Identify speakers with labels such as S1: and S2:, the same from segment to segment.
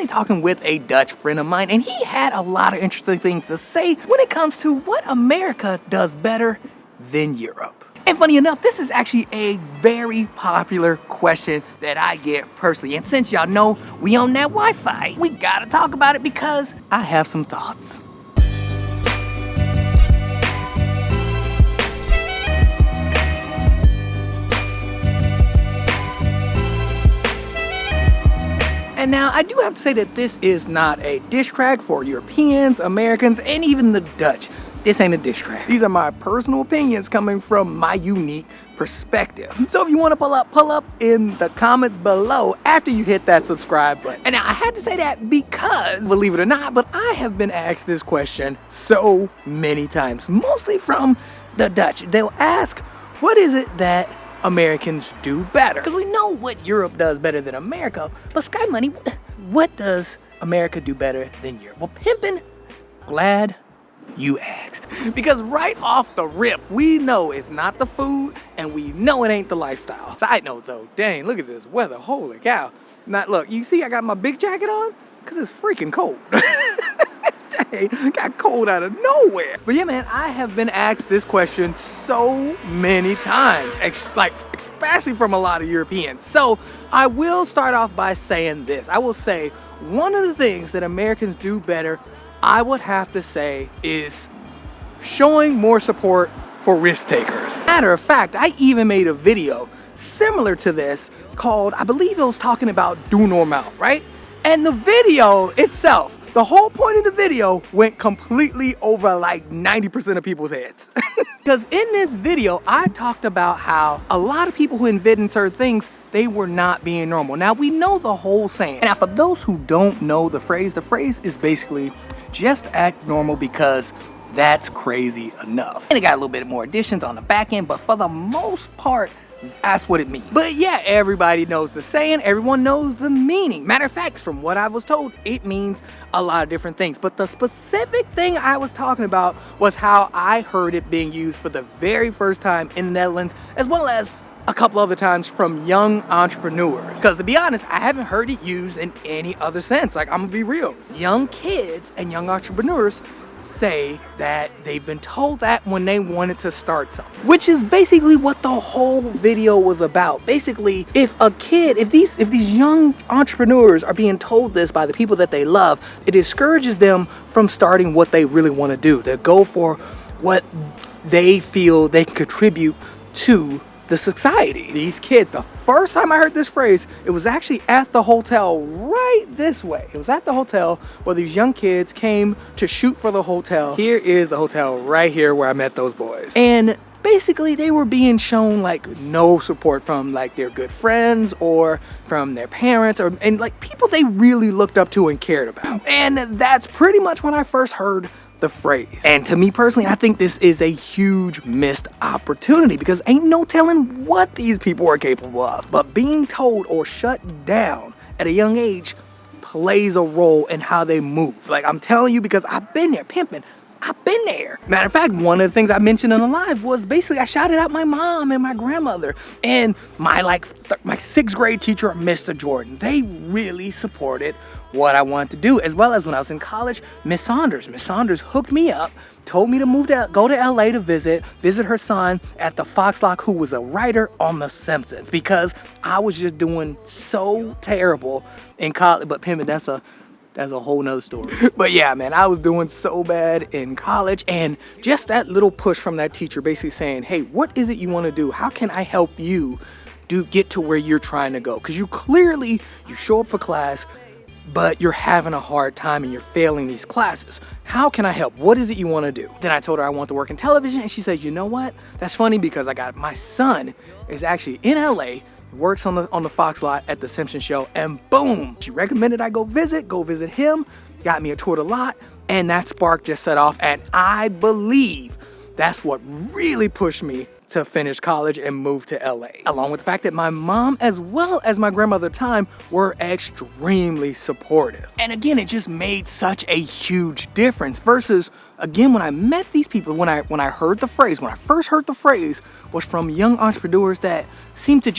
S1: talking with a Dutch friend of mine, and he had a lot of interesting things to say when it comes to what America does better than Europe. And funny enough, this is actually a very popular question that I get personally. And since y'all know we on that Wi-Fi, we gotta talk about it because I have some thoughts. And now, I do have to say that this is not a diss track for Europeans, Americans, and even the Dutch. This ain't a diss track. These are my personal opinions coming from my unique perspective. So if you want to pull up in the comments below after you hit that subscribe button. And now, I had to say that because, believe it or not, but I have been asked this question so many times, mostly from the Dutch. They'll ask, what is it that Americans do better? Because we know what Europe does better than America, but Sky Money, what does America do better than Europe? Well, pimpin', glad you asked. Because right off the rip, we know it's not the food and we know it ain't the lifestyle. Side note though, dang, look at this weather, holy cow. Now look, you see I got my big jacket on? Because it's freaking cold. Got cold out of nowhere. But yeah, man, I have been asked this question so many times, especially from a lot of Europeans. So I will start off by saying this. I will say one of the things that Americans do better, I would have to say, is showing more support for risk takers. Matter of fact, I even made a video similar to this called, I believe it was talking about Do Normal, right? And the video itself, the whole point of the video went completely over like 90% of people's heads. Because in this video, I talked about how a lot of people who invented certain things, they were not being normal. Now, we know the whole saying. Now, for those who don't know the phrase is basically just act normal because that's crazy enough. And it got a little bit more additions on the back end, but for the most part, that's what it means. But yeah, everybody knows the saying, everyone knows the meaning. Matter of fact, from what I was told, it means a lot of different things. But the specific thing I was talking about was how I heard it being used for the very first time in the Netherlands, as well as a couple other times from young entrepreneurs. Because to be honest, I haven't heard it used in any other sense. Like, I'm gonna be real. Young kids and young entrepreneurs say that they've been told that when they wanted to start something, which is basically what the whole video was about. Basically, if these young entrepreneurs are being told this by the people that they love, it discourages them from starting what they really want to do, to go for what they feel they can contribute to the society. These kids, the first time I heard this phrase, it was actually at the hotel right this way. It was at the hotel where these young kids came to shoot for the hotel. Here is the hotel right here where I met those boys. And basically they were being shown like no support from like their good friends or from their parents and like people they really looked up to and cared about. And that's pretty much when I first heard the phrase. And to me personally, I think this is a huge missed opportunity because ain't no telling what these people are capable of. But being told or shut down at a young age plays a role in how they move. Like, I'm telling you, because I've been there pimping. I've been there. Matter of fact, one of the things I mentioned in the live was basically I shouted out my mom and my grandmother and my my 6th grade teacher, Mr. Jordan. They really supported what I wanted to do, as well as when I was in college, Miss Saunders. Miss Saunders hooked me up, told me to go to LA to visit her son at the Fox Lock, who was a writer on The Simpsons, because I was just doing so terrible in college. But pimpin', that's a whole nother story. But yeah, man, I was doing so bad in college, and just that little push from that teacher basically saying, hey, what is it you want to do? How can I help you get to where you're trying to go? Because you show up for class, but you're having a hard time and you're failing these classes. How can I help? What is it you want to do? Then I told her I want to work in television, and she said, you know what? That's funny because my son is actually in LA, works on the Fox lot at the Simpsons show, and boom, she recommended I go visit him, got me a tour of the lot, and that spark just set off, and I believe that's what really pushed me to finish college and move to LA. Along with the fact that my mom, as well as my grandmother at the time, were extremely supportive. And again, it just made such a huge difference versus, again, when I met these people, when I heard the phrase, when I first heard the phrase, was from young entrepreneurs that seemed to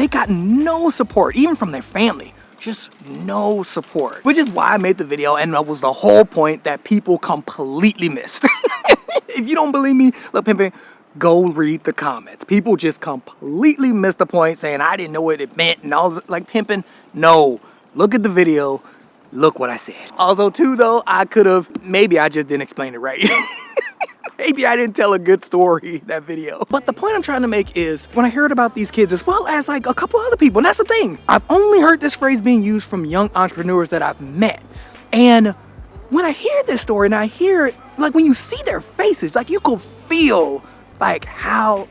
S1: got no support, even from their family. just no support. Which is why I made the video, and that was the whole point that people completely missed. If you don't believe me, look, pimpin', go read the comments. People just completely missed the point, saying I didn't know what it meant, and I was like, pimpin', no, look at the video, look what I said. Also too though, maybe I just didn't explain it right. Maybe I didn't tell a good story that video. But the point I'm trying to make is, when I heard about these kids, as well as like a couple other people, and that's the thing, I've only heard this phrase being used from young entrepreneurs that I've met. And when I hear this story, and I hear it, like when you see their faces, like you could feel like how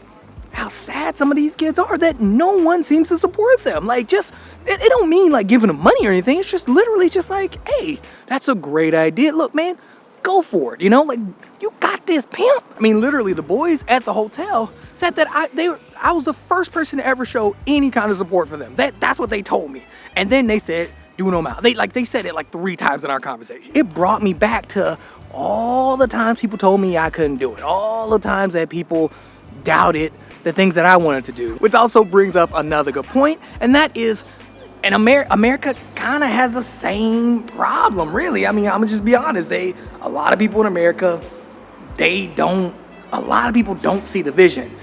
S1: sad some of these kids are, that no one seems to support them. Like, just, it don't mean like giving them money or anything. It's just literally just like, hey, that's a great idea. Look, man, go for it. You know, like, you got this, pimp. I mean, literally, the boys at the hotel said that I was the first person to ever show any kind of support for them. That's what they told me. And then they said, do no mouth. They said it like 3 times in our conversation. It brought me back to all the times people told me I couldn't do it. All the times that people doubted the things that I wanted to do. Which also brings up another good point, and that is, and America kind of has the same problem, really. I mean, I'm gonna just be honest. A lot of people in America, a lot of people don't see the vision.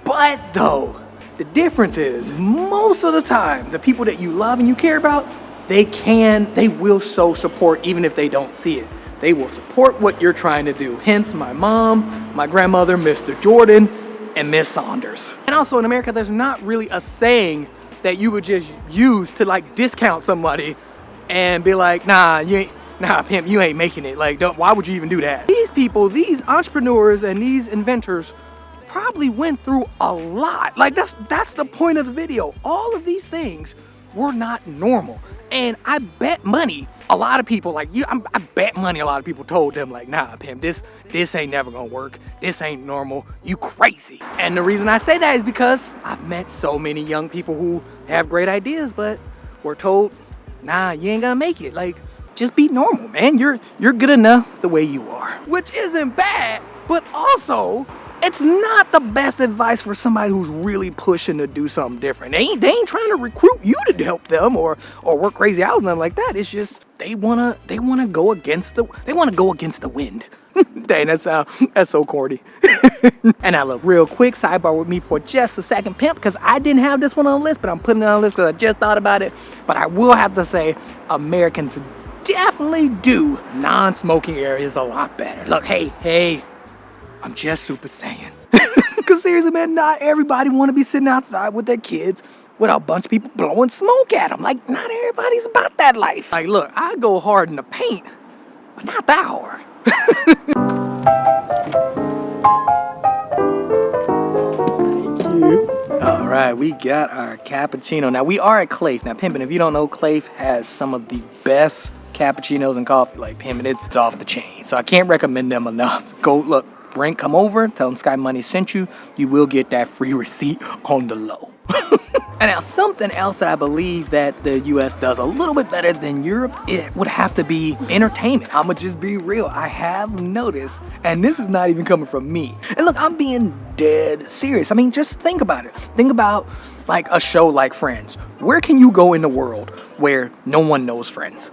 S1: But though, the difference is, most of the time, the people that you love and you care about, they will show support even if they don't see it. They will support what you're trying to do. Hence my mom, my grandmother, Mr. Jordan, and Miss Saunders. And also in America, there's not really a saying that you would just use to like discount somebody and be like, nah, pimp, you ain't making it. Like, why would you even do that? These people, these entrepreneurs and these inventors probably went through a lot. Like, that's the point of the video. All of these things were not normal. And I bet money, a lot of people, like you, I bet money a lot of people told them like, nah, pimp, this ain't never gonna work. This ain't normal. You crazy. And the reason I say that is because I've met so many young people who have great ideas, but were told, nah, you ain't gonna make it. Like, just be normal, man. You're good enough the way you are. Which isn't bad, but also, it's not the best advice for somebody who's really pushing to do something different. They ain't trying to recruit you to help them or work crazy hours, nothing like that. It's just they wanna go against the wind. Dang, that's so corny. And now look, real quick, sidebar with me for just a second, pimp, because I didn't have this one on the list, but I'm putting it on the list because I just thought about it. But I will have to say, Americans definitely do non-smoking areas a lot better. Look, hey, I'm just super saying. Because seriously, man, not everybody want to be sitting outside with their kids with a bunch of people blowing smoke at them. Like, not everybody's about that life. Like, look, I go hard in the paint, but not that hard. Thank you. All right, we got our cappuccino. Now, we are at Clave. Now, pimpin', if you don't know, Clave has some of the best cappuccinos and coffee. Like, pimpin', it's off the chain. So I can't recommend them enough. Go, look, come over, tell them Sky Money sent you. You will get that free receipt on the low. And now something else that I believe that the US does a little bit better than Europe, it would have to be entertainment. I'ma just be real. I have noticed, and this is not even coming from me. And look, I'm being dead serious. I mean, just think about it. Think about like a show like Friends. Where can you go in the world where no one knows Friends?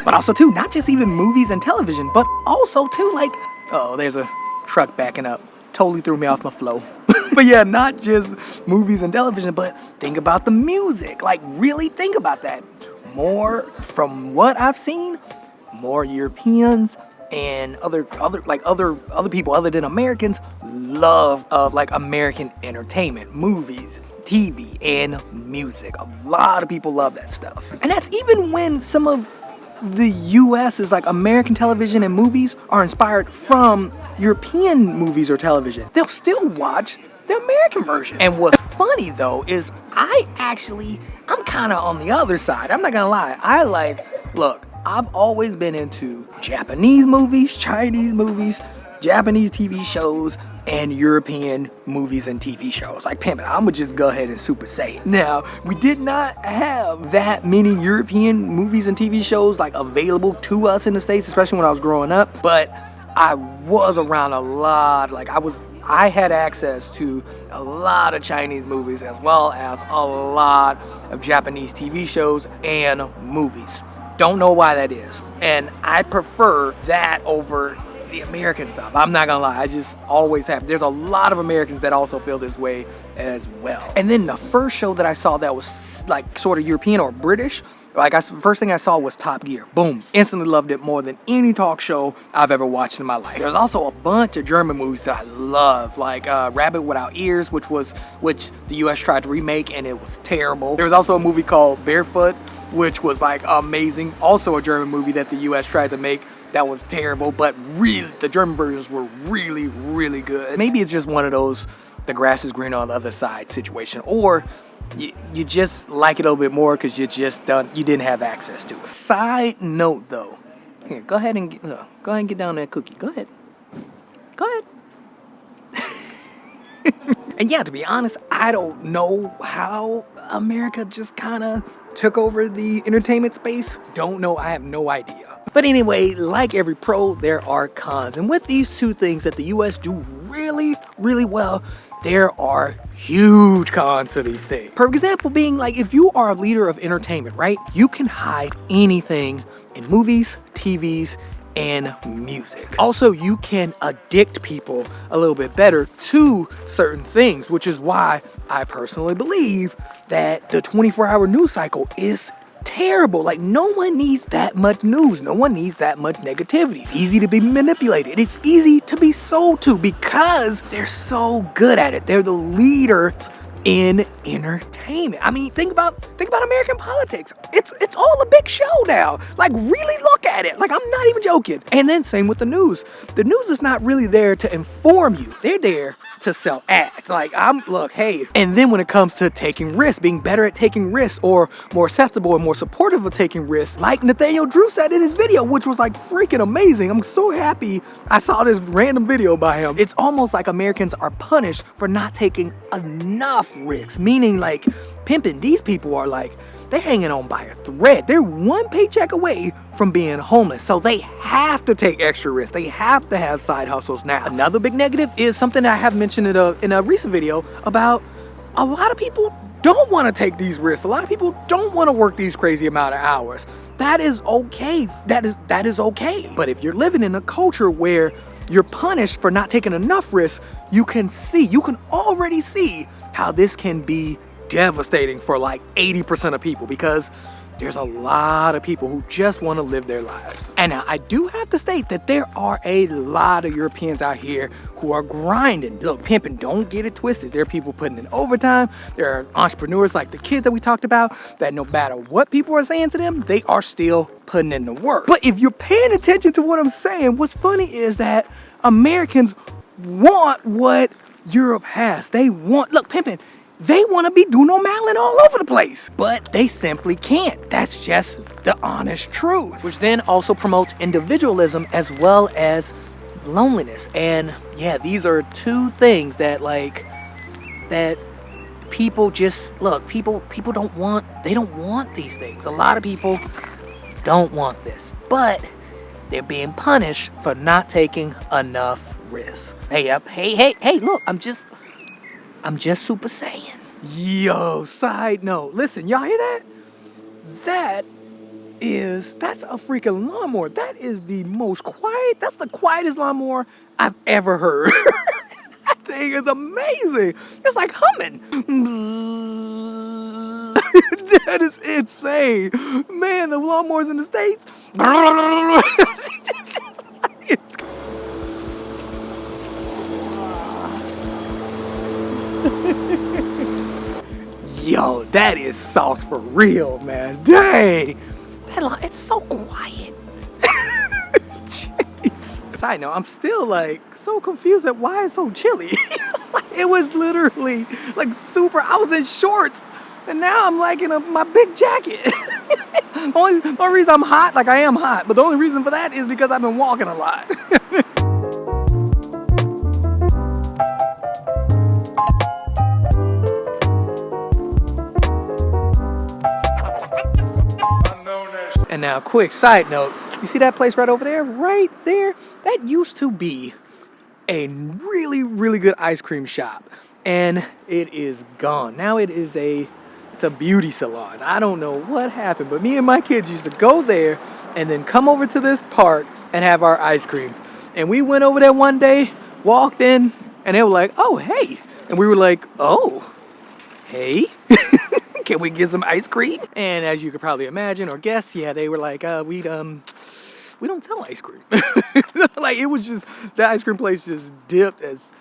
S1: But also too, not just even movies and television, but also too, like, oh, there's a truck backing up. Totally threw me off my flow. But yeah, not just movies and television, but think about the music. Like, really think about that. More, from what I've seen, more Europeans and other people other than Americans love like American entertainment, movies, TV, and music. A lot of people love that stuff. And that's even when some of the US's like American television and movies are inspired from European movies or television. They'll still watch the American version. And what's funny though is I'm kind of on the other side. I'm not gonna lie. Look, I've always been into Japanese movies, Chinese movies, Japanese TV shows, and European movies and TV shows. Like, pimp it, I'ma just go ahead and super say it. Now, we did not have that many European movies and TV shows like available to us in the States, especially when I was growing up, but I was around a lot. Like, I was I had access to a lot of Chinese movies as well as a lot of Japanese TV shows and movies. Don't know why that is. And I prefer that over the American stuff. I'm not gonna lie, I just always have. There's a lot of Americans that also feel this way as well. And then the first show that I saw that was like sort of European or British, first thing I saw was Top Gear. Boom, instantly loved it more than any talk show I've ever watched in my life. There's also a bunch of German movies that I love, like Rabbit Without Ears, which the US tried to remake and it was terrible. There was also a movie called Barefoot, which was like amazing. Also a German movie that the US tried to make that was terrible, but really, the German versions were really, really good. Maybe it's just one of those, the grass is greener on the other side situation, or you just like it a little bit more because you didn't have access to it. Side note though, here, go ahead and get down that cookie. Go ahead. And yeah, to be honest, I don't know how America just kind of took over the entertainment space. Don't know, I have no idea. But anyway, like every pro, there are cons. And with these two things that the US do really, really well, there are huge cons to these things. For example, being like, if you are a leader of entertainment, right? You can hide anything in movies, TVs, and music. Also, you can addict people a little bit better to certain things, which is why I personally believe that the 24-hour news cycle is terrible. Like, no one needs that much news. No one needs that much negativity. It's easy to be manipulated. It's easy to be sold to because they're so good at it. They're the leaders in entertainment. I mean, think about American politics. It's all a big show now. Like, really look at it. Like, I'm not even joking. And then same with the news. The news is not really there to inform you. They're there to sell ads. Like, hey. And then when it comes to taking risks, being better at taking risks or more acceptable and more supportive of taking risks, like Nathaniel Drew said in his video, which was like freaking amazing. I'm so happy I saw this random video by him. It's almost like Americans are punished for not taking enough risks, meaning like pimping. These people are like, they're hanging on by a thread. They're one paycheck away from being homeless. So they have to take extra risks. They have to have side hustles. Now, another big negative is something that I have mentioned in a recent video about a lot of people don't want to take these risks. A lot of people don't want to work these crazy amount of hours. That is okay. That is okay. But if you're living in a culture where you're punished for not taking enough risks, you can already see how this can be devastating for like 80% of people, because there's a lot of people who just want to live their lives. And now I do have to state that there are a lot of Europeans out here who are grinding. Look, pimping, don't get it twisted. There are people putting in overtime. There are entrepreneurs like the kids that we talked about that no matter what people are saying to them, they are still putting in the work. But if you're paying attention to what I'm saying, what's funny is that Americans want what Europe has. Look, pimping, they want to be Duno Malin all over the place, but they simply can't. That's just the honest truth, which then also promotes individualism as well as loneliness. And yeah, these are two things that people don't want these things. A lot of people don't want this, but they're being punished for not taking enough risks. Hey, look, I'm just Super Saiyan. Yo, side note. Listen, y'all hear that? That's a freaking lawnmower. That is that's the quietest lawnmower I've ever heard. That thing is amazing. It's like humming. That is insane. Man, the lawnmowers in the States. It's Yo, that is sauce for real, man. Dang. It's so quiet. Jeez. Side note, I'm still like so confused at why it's so chilly. It was literally like super, I was in shorts and now I'm like in my big jacket. The only reason I'm hot, like I am hot, but the only reason for that is because I've been walking a lot. And now, quick side note, you see that place right over there? Right there? That used to be a really, really good ice cream shop, and it is gone. Now it's a beauty salon. I don't know what happened, but me and my kids used to go there and then come over to this park and have our ice cream. And we went over there one day, walked in, and they were like, "Oh, hey." And we were like, "Oh, hey." Can we get some ice cream? And as you could probably imagine or guess, yeah, they were like, we don't sell ice cream. Like, it was just, the ice cream place just dipped as